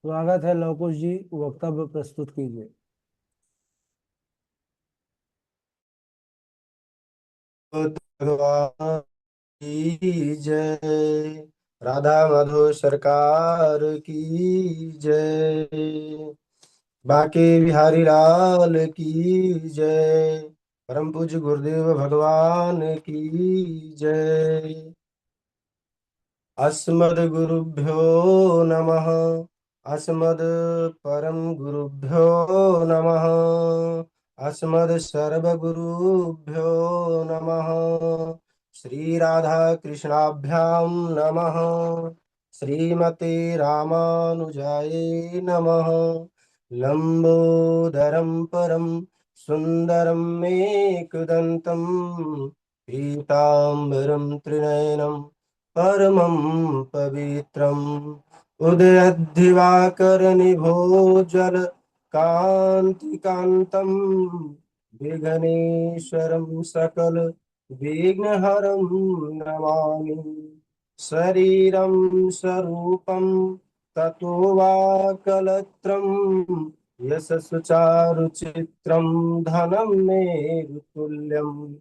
स्वागत है लवकुश जी। वक्तव्य प्रस्तुत कीजिए। भगवान की जय। राधा माधव सरकार की जय। बाके बिहारी लाल की जय। परम पूज्य गुरुदेव भगवान की जय। अस्मद् गुरुभ्यो नमः। अस्मद् परम गुरुभ्यो नमः। अस्मद् सर्वगुरुभ्यो नमः। श्री राधा कृष्णाभ्यां नमः। श्रीमते रामानुजाय नमः। लंबोदरं परम सुंदरं मेकदन्तं पीताम्बरं त्रिनयनं परमं पवित्रम्। उदयद्दिवाकरनिभोज्वल कान्तिकान्तं विघ्नेश्वरं सकल विघ्नहरं नमामि। शरीरं स्वरूपं ततो वा कलत्रं यशस्चारुचित्रं धनं मेरुतुल्यम्।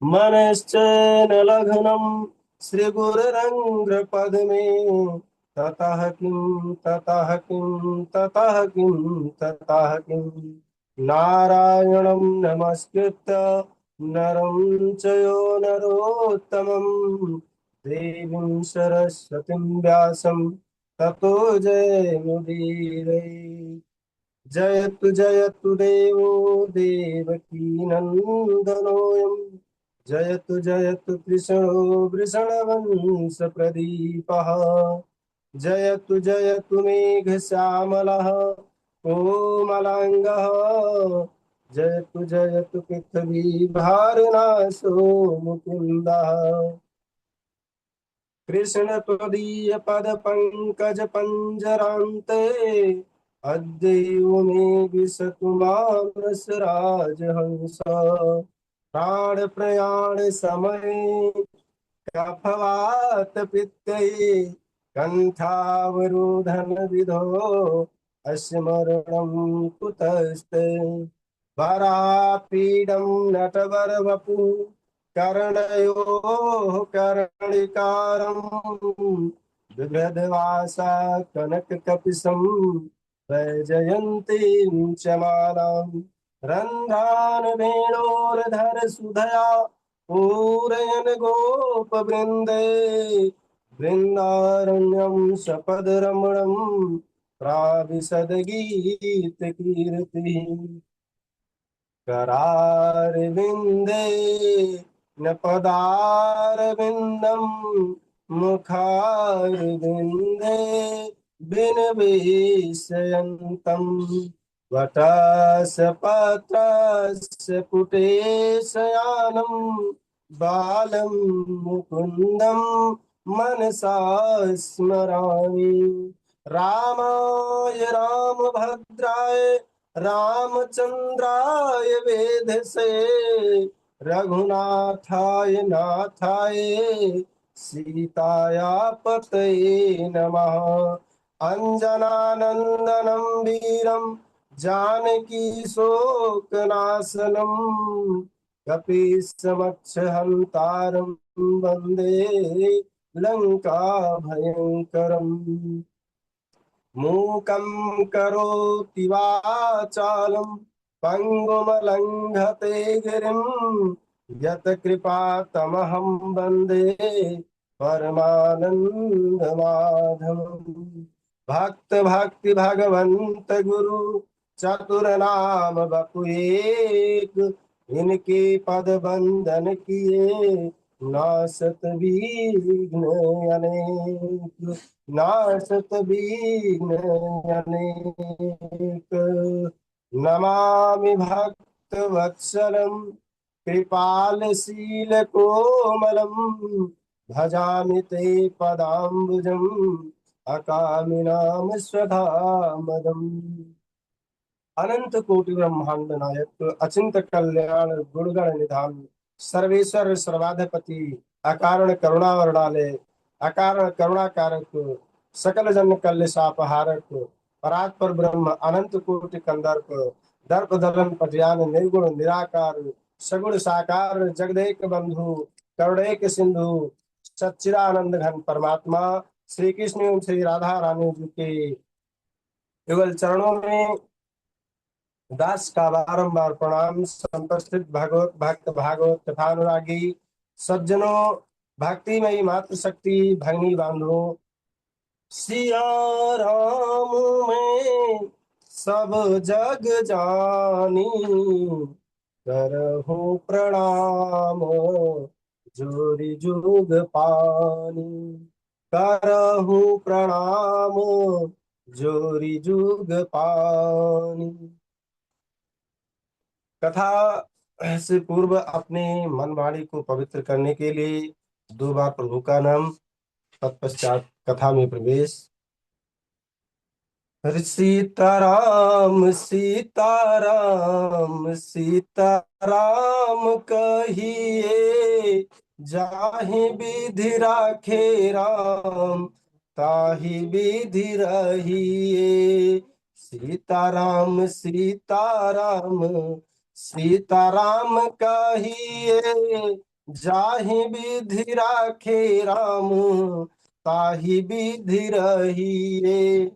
मनश्च न लघ्नं श्रीगुरुरङ्घ्रपद्मे। ततः किं नारायणं नमस्कृत्य नरं चयो नरोत्तमं देवीं सरस्वतीं व्यासं ततो जयमुदीरये। जयतु देवो देवकी नन्दनोऽयं। जयतु कृष्णो वृषणवंश प्रदीपः। जयतु मेघश्यामलः कोमलाङ्गः। जयतु पृथ्वी भारनाशो मुकुन्दः। कृष्ण त्वदीय पद पंकज पंजरान्ते अद्यैव मे विशतु मानस राजहंस। प्राण प्रयाण समय कफवात पित्तये कंठावरोधन विधो अस्मरणं कुतस्ते। वरापीडं नटवरवपु कर्णयोः कर्णिकारं बिभ्रद्वासा कनककपिशं वैजयन्तीं च मालाम्। रन्ध्रान् वेणोर्धर सुधया पूरयन् गोपवृन्दे। बृन्दारण्यं सपदरमणं प्राविशद गीतकीर्तिः। करारविन्दे न पदारविन्दं मुखारविन्दे विनिवेशयन्तं। वटसपत्रस्य पुटेशयानं बालं मुकुन्दं मनसा स्मरामि। रामाय रामभद्राय रामचंद्राय वेधसे। रघुनाथाय नाथाय सीताया पतये नमः। अंजनानंदनं वीरं जानकी शोकनाशनं कपीशमक्षहन्तारं वन्दे लंका भयंकरम्। मूकं करोति वाचालं पङ्गुमलङ्घते गिरिं। यत्कृपातमहं वन्दे परमानन्दमाधवम्। भक्त भक्ति भगवंत गुरु चतुर नाम बपु एक। इनके पद बंदन किए नासत विघ्न अनेक। नासत विघ्न अनेक। नमामि भक्त वत्सलं कृपालशील कोमलं। भजामि ते पदाम्बुजम् अकामिनाम स्वधामदम्। अनंत कोटि ब्रह्मांड नायक अचिंत कल्याण गुणगण निधान सर्वेश्वर सर्वाधिपति अकारण करुणा वरणालय अकारण करुणा कारक सकल जन कल्लेशापहारक, परात्पर ब्रह्म अनंत कोटि कंदर्प, दर्प दलन पटयान निर्गुण निराकार, सगुण साकार जगदेक बंधु, करुणैक सिंधु, सच्चिदानंद घन परमात्मा श्री कृष्ण एवं श्री राधा रानी जी के युगल चरणों में दास का बारंबार प्रणाम। संप्रस्थित भागवत भक्त भागवत कथानुरागी सज्जनों, भक्तिमयी मातृ शक्ति भगिनी बांधवों, सिया राम में सब जग जानी, करहु प्रणाम जोरी जुग पानी, करहु प्रणाम जोरी जुग पानी। कथा से पूर्व अपने मन वाणी को पवित्र करने के लिए 2 बार प्रभु का नाम, तत्पश्चात कथा में प्रवेश। सीताराम सीताराम सीताराम कहिए, जाहि विधि राखे राम ताहि विधि रहिए। सीताराम सीताराम सीताराम कहिए, जाहि विधि राखे राम ताहि विधि रहिए।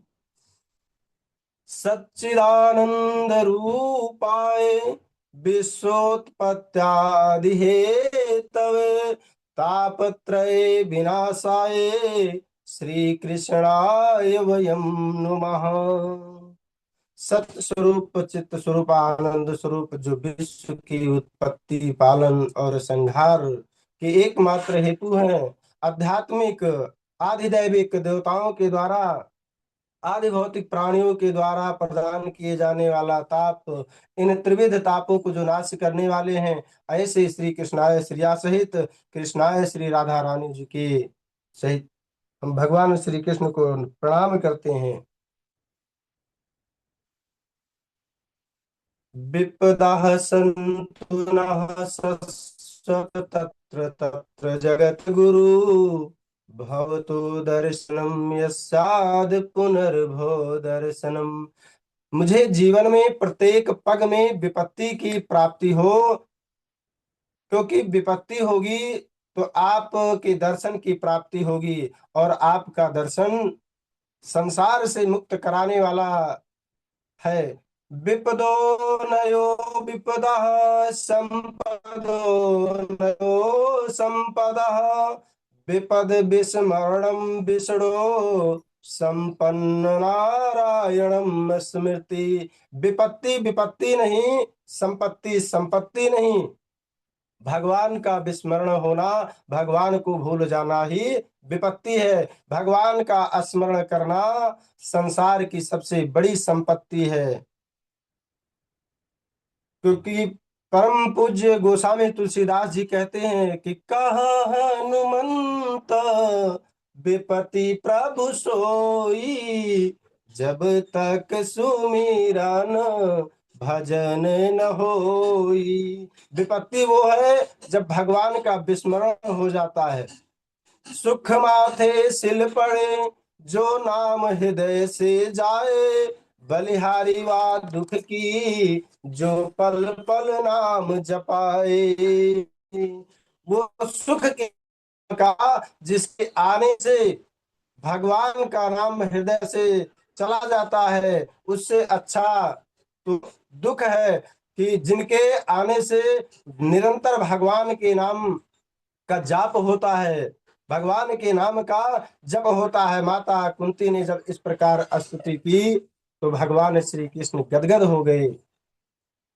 सच्चिदानंद रूपाय विश्वोत्पत्त्यादि हेतवे, तापत्रय विनाशाय श्री कृष्णाय वयं नुमः। सत्य स्वरूप चित्त स्वरूप आनंद स्वरूप जो विश्व की उत्पत्ति पालन और संहार के एकमात्र हेतु हैं, आध्यात्मिक आधिदैविक देवताओं के द्वारा आदि भौतिक प्राणियों के द्वारा प्रदान किए जाने वाला ताप, इन त्रिविध तापों को जो नाश करने वाले हैं, ऐसे श्री कृष्णाय श्रिया सहित कृष्णाय श्री राधा रानी जी के सहित हम भगवान श्री कृष्ण को प्रणाम करते हैं। विपदा सन्तु नः सस्वत तत्र तत्र जगत गुरु, भवतो दर्शनम यस्याद् पुनर्भव दर्शनम। मुझे जीवन में प्रत्येक पग में विपत्ति की प्राप्ति हो, क्योंकि विपत्ति होगी तो आपके दर्शन की प्राप्ति होगी, और आपका दर्शन संसार से मुक्त कराने वाला है। विपदो नयो विपदः संपदो नयो संपदः, विपद विस्मरणं विष्णो संपन्न नारायणम स्मृति। विपत्ति विपत्ति नहीं, संपत्ति संपत्ति नहीं, भगवान का विस्मरण होना, भगवान को भूल जाना ही विपत्ति है। भगवान का स्मरण करना संसार की सबसे बड़ी संपत्ति है। क्योंकि परम पूज्य गोस्वामी तुलसीदास जी कहते हैं कि कहा हनुमंत विपत्ति प्रभु सोई, जब तक सुमिरन भजन न होई। विपत्ति वो है जब भगवान का विस्मरण हो जाता है। सुख माथे सिल पड़े जो नाम हृदय से जाए, बलिहारी वा दुख की जो पल पल नाम जपाए। वो सुख के का जिसके आने से भगवान का नाम हृदय से चला जाता है, उससे अच्छा तो दुख है कि जिनके आने से निरंतर भगवान के नाम का जाप होता है, भगवान के नाम का जप होता है। माता कुंती ने जब इस प्रकार स्तुति की तो भगवान श्री कृष्ण गदगद हो गए,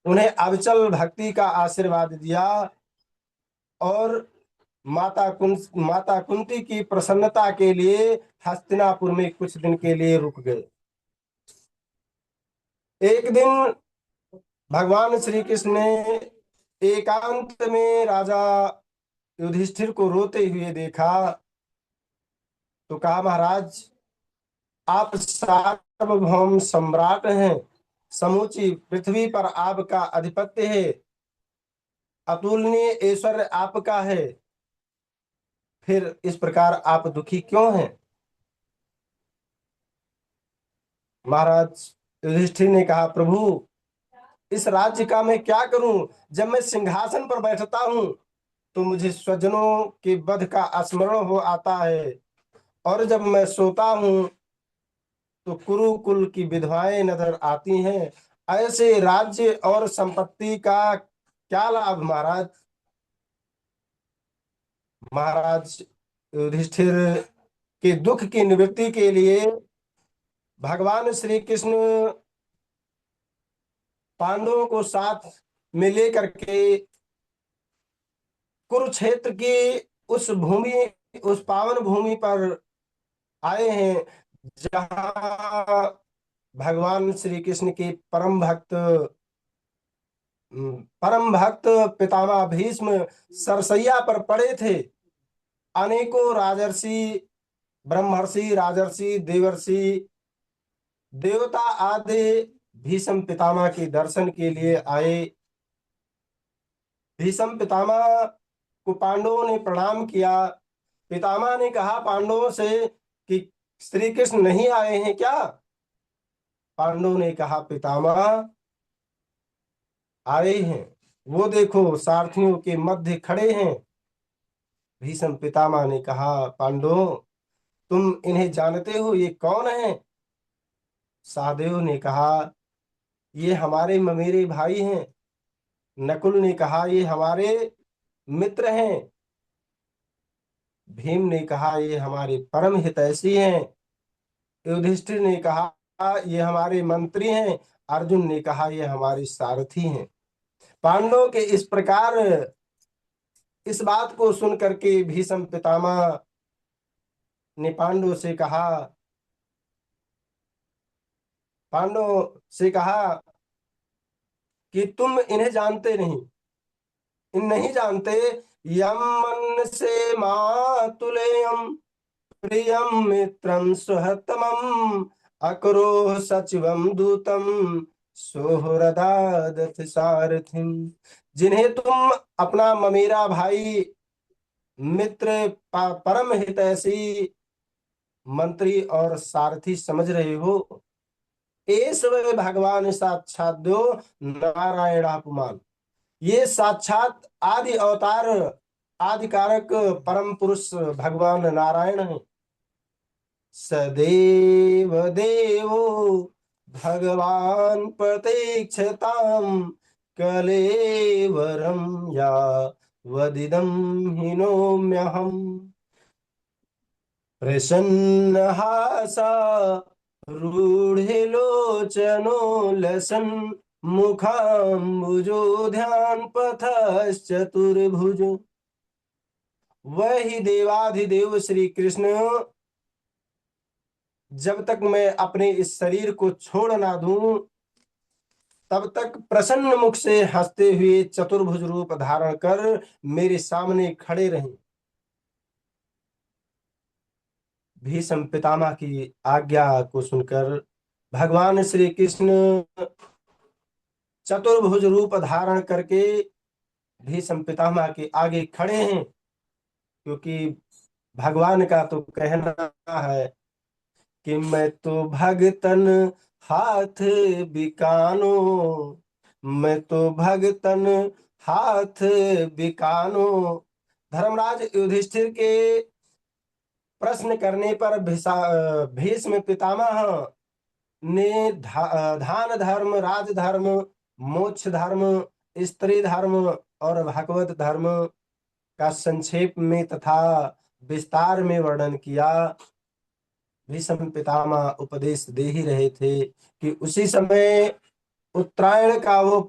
उन्हें अविचल भक्ति का आशीर्वाद दिया और माता कुंती की प्रसन्नता के लिए हस्तिनापुर में कुछ दिन के लिए रुक गए। एक दिन भगवान श्री कृष्ण ने एकांत में राजा युधिष्ठिर को रोते हुए देखा तो कहा, महाराज आप सार्वभौम सम्राट हैं, समूची पृथ्वी पर आपका आधिपत्य है, अतुलनीय ऐश्वर्य आपका है, फिर इस प्रकार आप दुखी क्यों हैं? महाराज युधिष्ठिर ने कहा, प्रभु इस राज्य का मैं क्या करूं? जब मैं सिंहासन पर बैठता हूं तो मुझे स्वजनों के वध का स्मरण हो आता है, और जब मैं सोता हूं तो कुरुकुल की विधवाएं नजर आती हैं। ऐसे राज्य और संपत्ति का क्या लाभ महाराज? महाराज युधिष्ठिर के दुख की निवृत्ति के लिए भगवान श्री कृष्ण पांडवों को साथ में लेकर के कुरुक्षेत्र की उस भूमि, उस पावन भूमि पर आए हैं, जहां भगवान श्री कृष्ण के परम भक्त पितामह भीष्म सरसैया पर पड़े थे। अनेकों राजर्षि, ब्रह्मर्षि, राजर्षि, देवर्षि, देवता आदि भीष्म पितामह के दर्शन के लिए आए। भीष्म पितामह को पांडवों ने प्रणाम किया। पितामह ने कहा पांडवों से कि श्री कृष्ण नहीं आए हैं क्या? पांडवों ने कहा पितामह आए हैं, वो देखो सारथियों के मध्य खड़े हैं। भीष्म पितामह ने कहा पांडवों, तुम इन्हें जानते हो, ये कौन है? सहदेव ने कहा ये हमारे ममेरे भाई हैं। नकुल ने कहा ये हमारे मित्र हैं। भीम ने कहा ये हमारे परम हितैषी हैं। युधिष्ठिर ने कहा ये हमारे मंत्री हैं। अर्जुन ने कहा ये हमारे सारथी हैं। पांडवों के इस प्रकार इस बात को सुन करके भीष्म पितामह ने पांडवों से कहा कि तुम इन्हें जानते नहीं, इन नहीं जानते। यम मन से मातुलेयम प्रियम मित्रम सुहतमम अकरो सचिवम दूतम सोहरदादथ सारथिम। जिन्हें तुम अपना ममेरा भाई, मित्र, परम हितैषी, मंत्री और सारथी समझ रहे हो, एस वे भगवान साक्षात दो नारायणापुमान। ये साक्षात आदि अवतार, आदि कारक परम पुरुष भगवान नारायण है। सदेव देवो भगवान प्रतीक्षताम कलेवरम या वदिदम हिनोम्यहम। प्रसन्नहासा रूढ़िलोचनो लसन मुखाम्बुजो ध्यान पथश्चतुर्भुज। वही देवाधिदेव श्री कृष्ण जब तक मैं अपने इस शरीर को छोड़ ना दूं तब तक प्रसन्न मुख से हंसते हुए चतुर्भुज रूप धारण कर मेरे सामने खड़े रहें। भीष्म पितामह की आज्ञा को सुनकर भगवान श्री कृष्ण चतुर्भुज रूप धारण करके भीष्म पितामह के आगे खड़े हैं, क्योंकि भगवान का तो कहना है कि मैं तो भगतन हाथ बिकानो, मैं तो भगतन हाथ बिकानो। धर्मराज युधिष्ठिर के प्रश्न करने पर भीष्म पितामह ने दान धर्म, राजधर्म, मोक्ष धर्म, स्त्री धर्म और भगवत धर्म का संक्षेप में तथा विस्तार में वर्णन किया। भीष्म पितामह उपदेश दे ही रहे थे कि उसी समय उत्तरायण का वो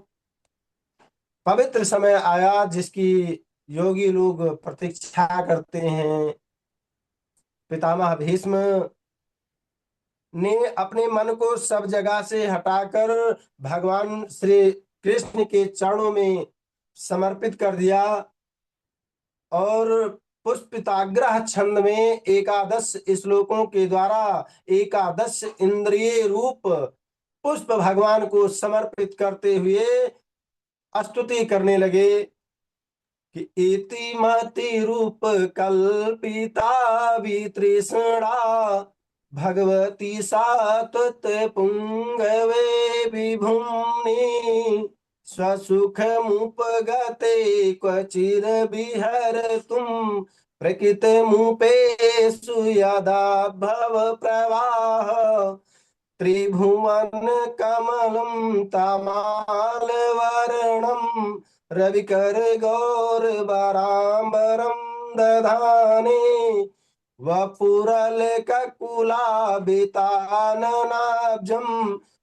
पवित्र समय आया जिसकी योगी लोग प्रतीक्षा करते हैं। पितामह भीष्म ने अपने मन को सब जगह से हटाकर भगवान श्री कृष्ण के चरणों में समर्पित कर दिया और पुष्पिताग्रह छंद में एकादश श्लोकों के द्वारा एकादश इंद्रिय रूप पुष्प भगवान को समर्पित करते हुए स्तुति करने लगे कि इति मति रूप कल्पिता वितृष्णा भगवती सात्वत पुंगवे विभुम्नि स्वसुखमुपगते क्वचिर विहर तुम प्रकृतमुपेषु यदा भव प्रवाह त्रिभुवन कमलं तमालवर्णं रविकर गौरवराम्बरं दधाने वपुरलककुलाभिताननाब्जं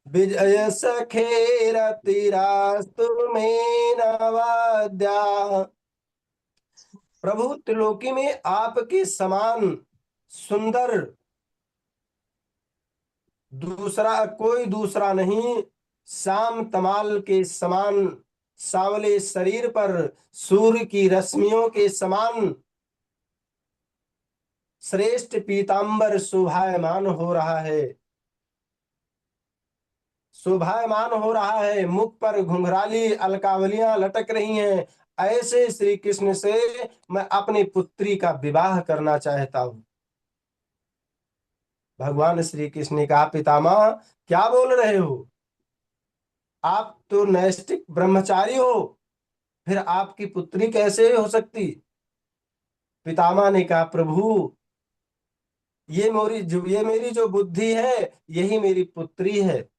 विजय सखेरतिरास्तु मे नवाद्या। प्रभु त्रिलोकी में आपके समान सुंदर कोई दूसरा नहीं। श्याम तमाल के समान सांवले शरीर पर सूर्य की रश्मियों के समान श्रेष्ठ पीतांबर शोभायमान हो रहा है, शोभायमान हो रहा है। मुख पर घुंघराली अलकावलियां लटक रही हैं। ऐसे श्री कृष्ण से मैं अपनी पुत्री का विवाह करना चाहता हूं। भगवान श्री कृष्ण ने कहा, पितामह क्या बोल रहे हो? आप तो नैष्ठिक ब्रह्मचारी हो, फिर आपकी पुत्री कैसे हो सकती? पितामह ने कहा, प्रभु ये मेरी जो बुद्धि है यही मेरी पुत्री है,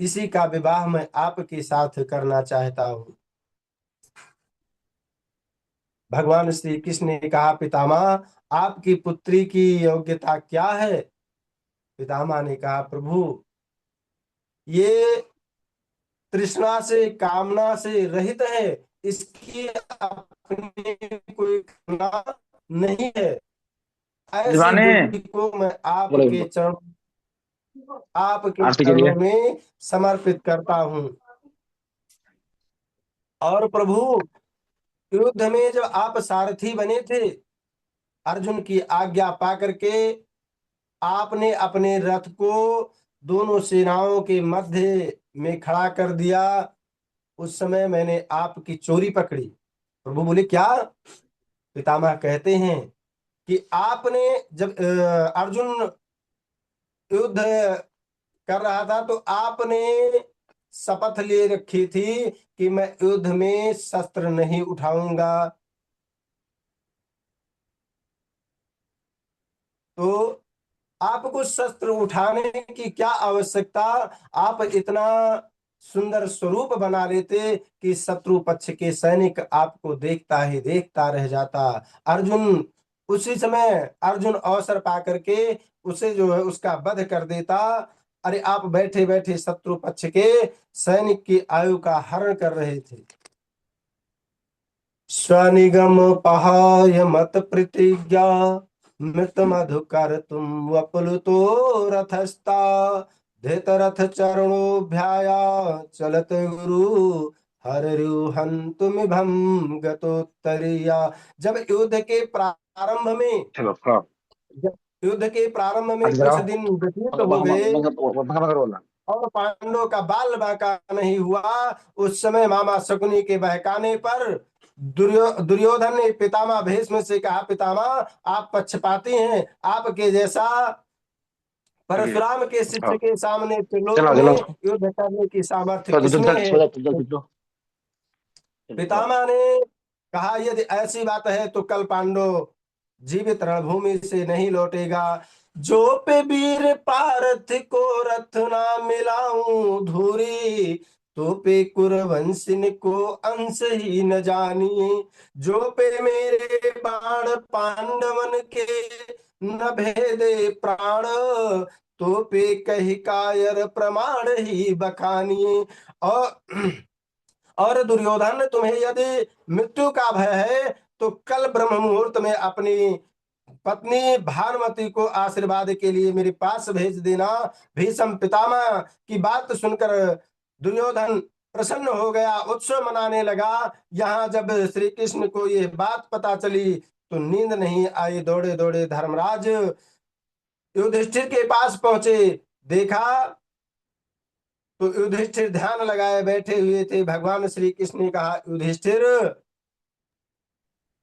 इसी का विवाह मैं आपके साथ करना चाहता हूं। भगवान श्री कृष्ण ने कहा, पितामह आपकी पुत्री की योग्यता क्या है? पितामह ने कहा, प्रभु ये तृष्णा से कामना से रहित है, इसकी अपनी कोई कामना नहीं है। ऐसी दीवाने बुद्धि को मैं बोलो बोलो आपके आरती के लिए। चरणों में समर्पित करता हूं। और प्रभु युद्ध में जब आप सारथी बने थे, अर्जुन की आज्ञा पा करके आपने अपने रथ को दोनों सेनाओं के मध्य में खड़ा कर दिया। उस समय मैंने आपकी चोरी पकड़ी। प्रभु बोले, क्या? पितामह कहते हैं कि आपने जब अर्जुन युद्ध कर रहा था तो आपने शपथ ले रखी थी कि मैं युद्ध में शस्त्र नहीं उठाऊंगा। तो आपको शस्त्र उठाने की क्या आवश्यकता? आप इतना सुंदर स्वरूप बना लेते कि शत्रु पक्ष के सैनिक आपको देखता ही देखता रह जाता। अर्जुन उसी समय अर्जुन अवसर पा करके उसे जो है उसका वध कर देता। अरे आप बैठे बैठे शत्रु पक्ष के सैनिक की आयु का हरण कर रहे थे। स्वनिगम पहाय मत प्रतिज्ञा मृत मधुकर तुम वपुलुतो रथस्ता धृतरथ चरणोभ्याया चलत गुरु हररुहंतुमिभं गतोत्तरीया। जब युद्ध के प्रारंभ में चलो हाँ जब युद्ध के प्रारंभ में आरती कुछ कराओ। दिन व्यतीत हो गए बोलना और पांडवों का बाल बांका नहीं हुआ, उस समय मामा शकुनी के बहकाने पर दुर्योधन ने पितामह भीष्म से कहा, पितामह आप पक्षपाती हैं। आपके जैसा परशुराम के शिष्य के सामने त्रिलोक चलो में चलो युद्ध करने की सामर्थ्य चलो चलो किसमें है? चलो चलो चलो पितामह ने कहा, यदि ऐसी बात है तो कल पांडव जीवित रणभूमि से नहीं लौटेगा। जो पे वीर पारथ को रथ ना मिलाऊं धूरी, तो पे कुरवंशिन को अंश ही न जानिए। जो पे मेरे बाण पांडवन के न भेदे प्राण, तो पे कही कायर प्रमाण ही बखानिए। और दुर्योधन, तुम्हें यदि मृत्यु का भय है तो कल ब्रह्म मुहूर्त में अपनी पत्नी भानुमति को आशीर्वाद के लिए मेरे पास भेज देना। भीष्म पितामह की बात सुनकर दुर्योधन प्रसन्न हो गया, उत्सव मनाने लगा। यहाँ जब श्री कृष्ण को ये बात पता चली तो नींद नहीं आई। दौड़े दौड़े धर्मराज युधिष्ठिर के पास पहुंचे। देखा तो युधिष्ठिर ध्यान लगाए बैठे हुए थे। भगवान श्री कृष्ण ने कहा, युधिष्ठिर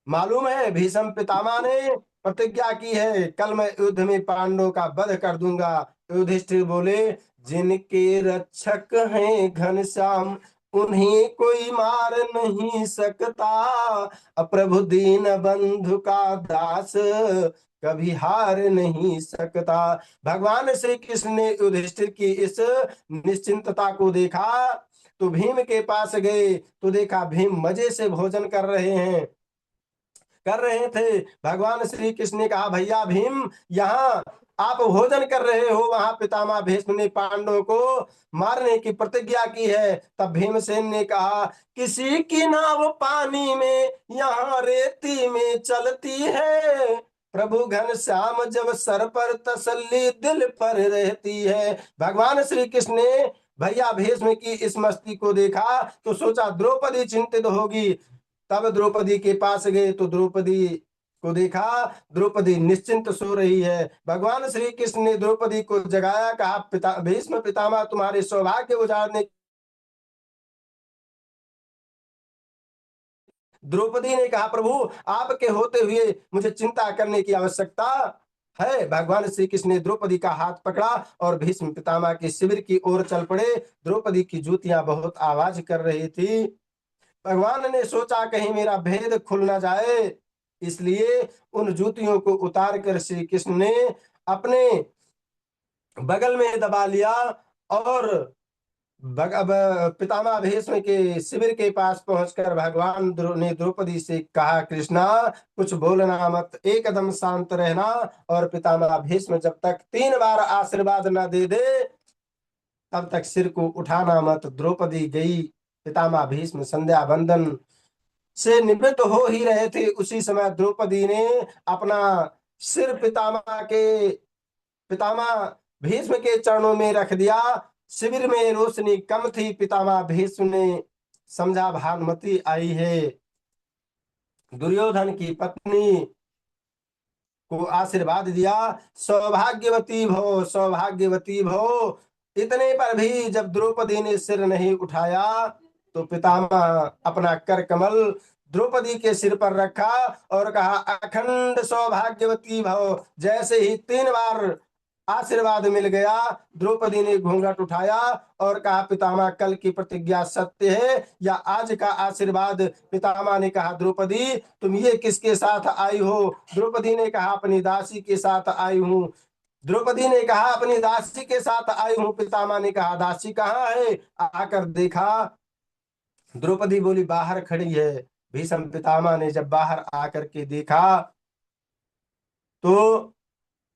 मालूम है भीष्म पितामह ने प्रतिज्ञा की है, कल मैं युद्ध में पांडवों का वध कर दूंगा। युधिष्ठिर बोले, जिनके रक्षक हैं घनश्याम, उन्हें कोई मार नहीं सकता। प्रभु दीन बंधु का दास, कभी हार नहीं सकता। भगवान श्री कृष्ण ने युधिष्ठिर की इस निश्चिंतता को देखा तो भीम के पास गए तो देखा भीम मजे से भोजन कर रहे थे। भगवान श्री कृष्ण ने कहा, भैया भीम, यहाँ आप भोजन कर रहे हो, वहां पितामह भीष्म ने पांडवों को मारने की प्रतिज्ञा की है। तब भीमसेन ने कहा, किसी की नाव पानी में, यहाँ रेती में चलती है। प्रभु घनश्याम जब सर पर, तसल्ली दिल पर रहती है। भगवान श्री कृष्ण ने भैया भीष्म की इस मस्ती को देखा तो सोचा द्रौपदी चिंतित होगी। तब द्रौपदी के पास गए तो द्रौपदी को देखा, द्रौपदी निश्चिंत सो रही है। भगवान श्री कृष्ण ने द्रौपदी को जगाया, कहा, पिता भीष्म पितामह तुम्हारे सौभाग्य उजाड़ने। द्रौपदी ने कहा, प्रभु आपके होते हुए मुझे चिंता करने की आवश्यकता है। भगवान श्री कृष्ण ने द्रौपदी का हाथ पकड़ा और भीष्म पितामह के शिविर की ओर चल पड़े। द्रौपदी की जूतियां बहुत आवाज कर रही थी। भगवान ने सोचा कहीं मेरा भेद खुल ना जाए, इसलिए उन जूतियों को उतार कर श्री कृष्ण ने अपने बगल में दबा लिया और अब पितामह भीष्म के शिविर के पास पहुंचकर भगवान ने द्रौपदी से कहा, कृष्णा कुछ बोलना मत, एकदम शांत रहना। और पितामह भीष्म जब तक 3 बार आशीर्वाद न दे दे तब तक सिर को उठाना मत। द्रौपदी गई। पितामह भीष्म संध्या बंदन से निवृत्त हो ही रहे थे, उसी समय द्रौपदी ने अपना सिर पितामह भीष्म के चरणों में रख दिया। शिविर में रोशनी कम थी। पितामह भीष्म ने समझा भानुमति आई है। दुर्योधन की पत्नी को आशीर्वाद दिया, सौभाग्यवती भव, सौभाग्यवती भव। इतने पर भी जब द्रौपदी ने सिर नहीं उठाया तो पितामह अपना कर कमल द्रौपदी के सिर पर रखा और कहा, अखंड सौभाग्यवती भव। जैसे ही 3 बार आशीर्वाद मिल गया, द्रौपदी ने घूंघट उठाया और कहा, पितामह कल की प्रतिज्ञा सत्य है या आज का आशीर्वाद। पितामह ने कहा, द्रौपदी तुम ये किसके साथ आई हो? द्रौपदी ने कहा, अपनी दासी के साथ आई हूँ। द्रौपदी ने कहा, अपनी दासी के साथ आई हूँ। पितामह ने कहा, दासी कहाँ है? आकर देखा। द्रौपदी बोली, बाहर खड़ी है। भीष्म पितामह ने जब बाहर आकर के देखा तो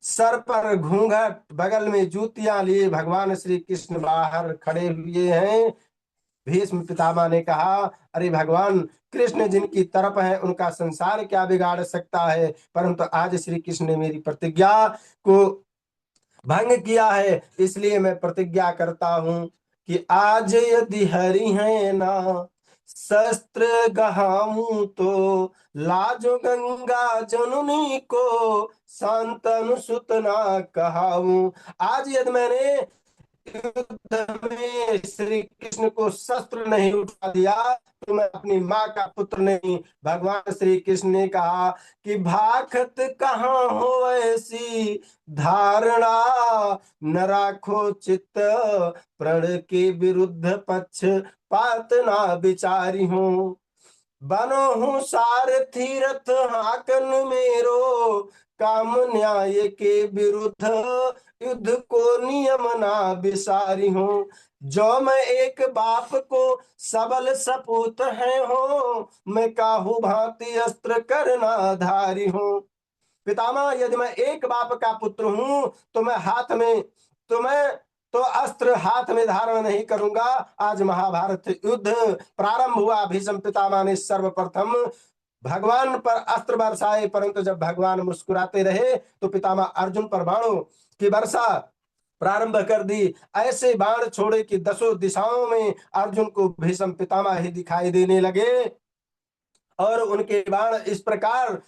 सर पर घूंघट, बगल में जूतियां लिए भगवान श्री कृष्ण बाहर खड़े हुए हैं। भीष्म पितामह ने कहा, अरे भगवान कृष्ण जिनकी तरफ है उनका संसार क्या बिगाड़ सकता है, परंतु आज श्री कृष्ण ने मेरी प्रतिज्ञा को भंग किया है, इसलिए मैं प्रतिज्ञा करता हूं कि आज यदि हरि है ना शस्त्र गहाऊं तो लाजो गंगा जननी को शांतनु सुतना कहाऊं। आज यदि मैंने युद्ध में श्री कृष्ण को शस्त्र नहीं उठा दिया तो मैं अपनी माँ का पुत्र नहीं। भगवान श्री कृष्ण ने कहा कि भाखत कहाँ हो ऐसी धारणा, न राखो चित्त प्रण के विरुद्ध पक्ष पात ना विचारी हूँ। बनो हूँ सारथी रथ हाकन मेरो, काम न्याय के विरुद्ध युद्ध को नियम ना विसारी हूँ। जो मैं एक बाप को सबल सपूत है हो, मैं काहू भांति अस्त्र करना धारी हूँ। पितामह यदि मैं एक बाप का पुत्र हूँ तो मैं तो अस्त्र हाथ में धारण नहीं करूंगा। आज महाभारत युद्ध प्रारंभ हुआ। भीष्म पितामह ने सर्वप्रथम भगवान पर अस्त्र बरसाए, परंतु जब भगवान मुस्कुराते रहे तो पितामह अर्जुन पर बाणों की वर्षा प्रारंभ कर दी। ऐसे बाण छोड़े कि 10 दिशाओं में अर्जुन को भीष्म पितामह ही दिखाई देने लगे और उनके बाण इस प्रकार,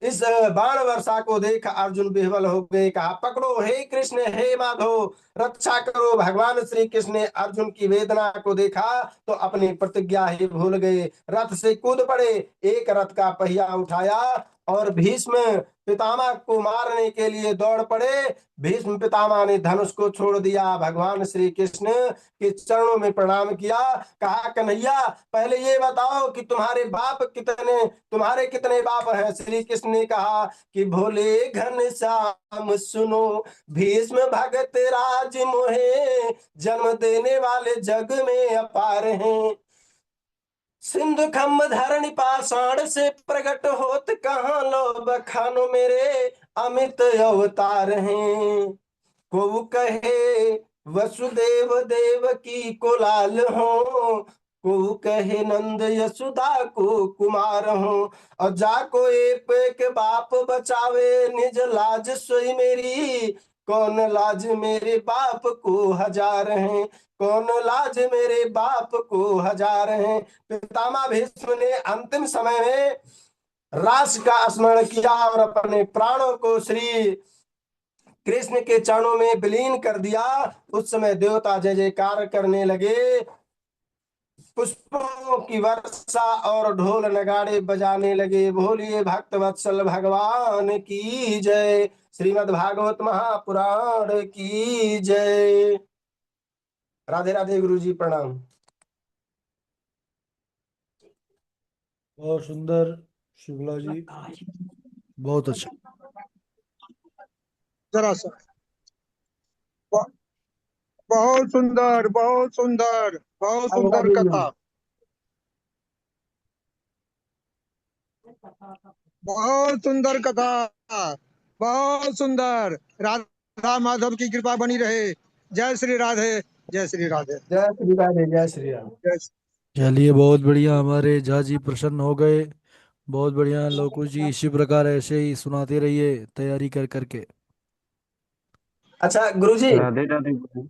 इस बाण वर्षा को देख अर्जुन विह्वल हो गए। कहा, पकड़ो हे कृष्ण हे माधव, रक्षा करो। भगवान श्री कृष्ण ने अर्जुन की वेदना को देखा तो अपनी प्रतिज्ञा ही भूल गए। रथ से कूद पड़े, एक रथ का पहिया उठाया और भीष्म पितामह को मारने के लिए दौड़ पड़े। भीष्म पितामह ने धनुष को छोड़ दिया, भगवान श्री कृष्ण के चरणों में प्रणाम किया। कहा, कन्हैया पहले ये बताओ कि तुम्हारे कितने बाप हैं। श्री कृष्ण ने कहा कि भोले घनश्याम सुनो, भीष्म भगत राज मोहे, जन्म देने वाले जग में अपार हैं। सिंधु खम्ब धरणि पाषाण से प्रकट होत, कहाँ लो बखानो मेरे अमित अवतार हैं। को कहे वसुदेव देव की को लाल हो, को कहे नंद यशोदा को कुमार हो। और जाको एक बाप बचावे, निज लाज सोई मेरी, कौन लाज मेरे बाप को हजार हैं, कौन लाज मेरे बाप को हजार हैं। पितामह भीष्म ने अंतिम समय में रास का स्मरण किया और अपने प्राणों को श्री कृष्ण के चरणों में विलीन कर दिया। उस समय देवता जय जयकार करने लगे, पुष्पों की वर्षा और ढोल नगाड़े बजाने लगे। बोलिए भक्त वत्सल भगवान की जय, श्रीमद् भागवत महापुराण की जय। राधे राधे गुरु जी, प्रणाम। बहुत सुंदर शुक्ला जी, बहुत अच्छा। जरा सा ब- बहुत सुंदर, बहुत सुंदर, बहुत राधे सुंदर राधे कथा, गुरु। बहुत सुंदर कथा, बहुत सुंदर। राधा माधव की कृपा बनी रहे। जय श्री राधे, जय श्री राधे, जय श्री राधे, जय श्री राम। जय चलिए, बहुत बढ़िया, हमारे झा जी प्रसन्न हो गए। बहुत बढ़िया लोकुश जी, इसी प्रकार ऐसे ही सुनाते रहिए तैयारी कर करके। अच्छा गुरु जी, राधे राधे गुरु।